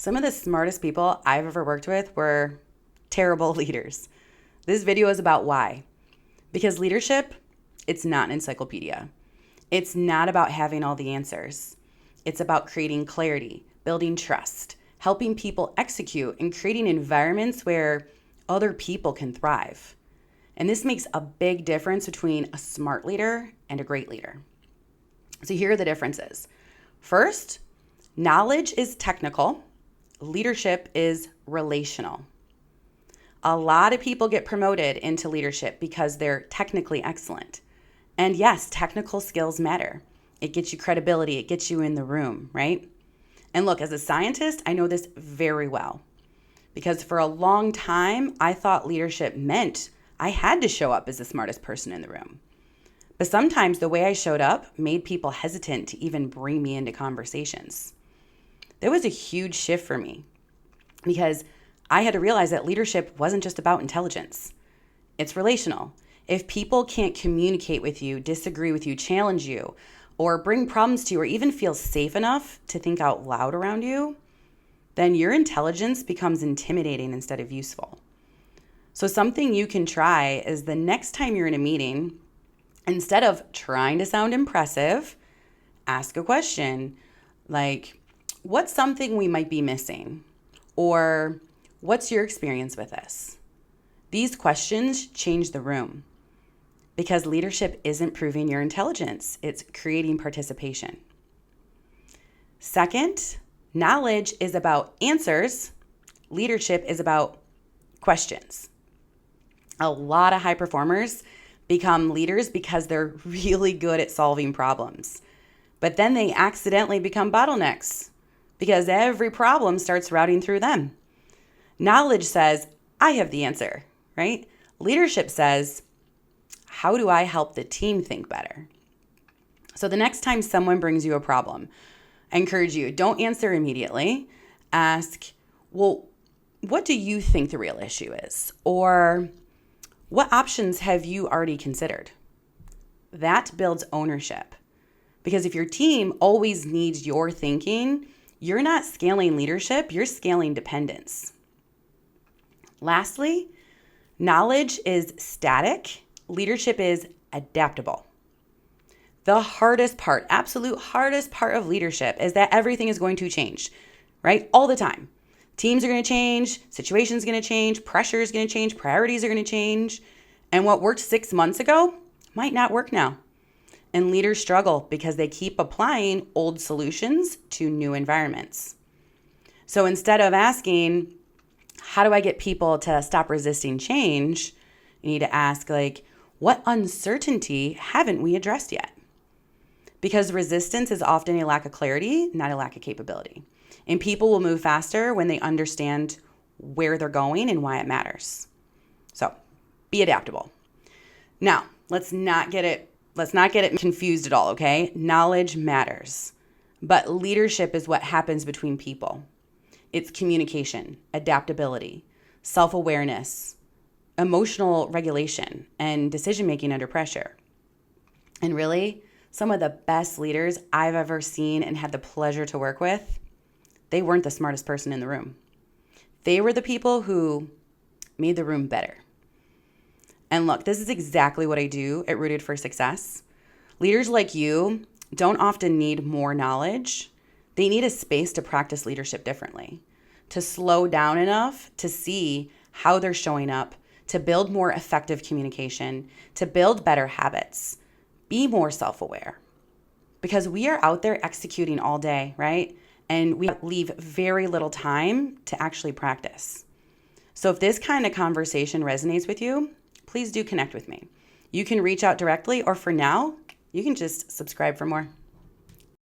Some of the smartest people I've ever worked with were terrible leaders. This video is about why. Because leadership, it's not an encyclopedia. It's not about having all the answers. It's about creating clarity, building trust, helping people execute, and creating environments where other people can thrive. And this makes a big difference between a smart leader and a great leader. So here are the differences. First, knowledge is technical. Leadership is relational. A lot of people get promoted into leadership because they're technically excellent. And yes, technical skills matter. It gets you credibility. It gets you in the room, right? And look, as a scientist, I know this very well because for a long time, I thought leadership meant I had to show up as the smartest person in the room. But sometimes the way I showed up made people hesitant to even bring me into conversations. There was a huge shift for me because I had to realize that leadership wasn't just about intelligence. It's relational. If people can't communicate with you, disagree with you, challenge you, or bring problems to you, or even feel safe enough to think out loud around you, then your intelligence becomes intimidating instead of useful. So something you can try is the next time you're in a meeting, instead of trying to sound impressive, ask a question like, what's something we might be missing? Or what's your experience with this? These questions change the room because leadership isn't proving your intelligence. It's creating participation. Second, knowledge is about answers. Leadership is about questions. A lot of high performers become leaders because they're really good at solving problems. But then they accidentally become bottlenecks because every problem starts routing through them. Knowledge says, I have the answer, right? Leadership says, how do I help the team think better? So the next time someone brings you a problem, I encourage you, don't answer immediately. Ask, well, what do you think the real issue is? Or what options have you already considered? That builds ownership. Because if your team always needs your thinking, you're not scaling leadership, you're scaling dependence. Lastly, knowledge is static, leadership is adaptable. The hardest part, absolute hardest part of leadership is that everything is going to change, right? All the time. Teams are going to change, situations are going to change, pressure is going to change, priorities are going to change. And what worked 6 months ago might not work now. And leaders struggle because they keep applying old solutions to new environments. So instead of asking, how do I get people to stop resisting change? You need to ask, what uncertainty haven't we addressed yet? Because resistance is often a lack of clarity, not a lack of capability. And people will move faster when they understand where they're going and why it matters. So be adaptable. Now, let's not get it confused at all, okay? Knowledge matters, but leadership is what happens between people. It's communication, adaptability, self-awareness, emotional regulation, and decision-making under pressure. And really, some of the best leaders I've ever seen and had the pleasure to work with, they weren't the smartest person in the room. They were the people who made the room better. And look, this is exactly what I do at Rooted for Success. Leaders like you don't often need more knowledge. They need a space to practice leadership differently, to slow down enough to see how they're showing up, to build more effective communication, to build better habits, be more self-aware. Because we are out there executing all day, right? And we leave very little time to actually practice. So if this kind of conversation resonates with you, please do connect with me. You can reach out directly, or for now, you can just subscribe for more.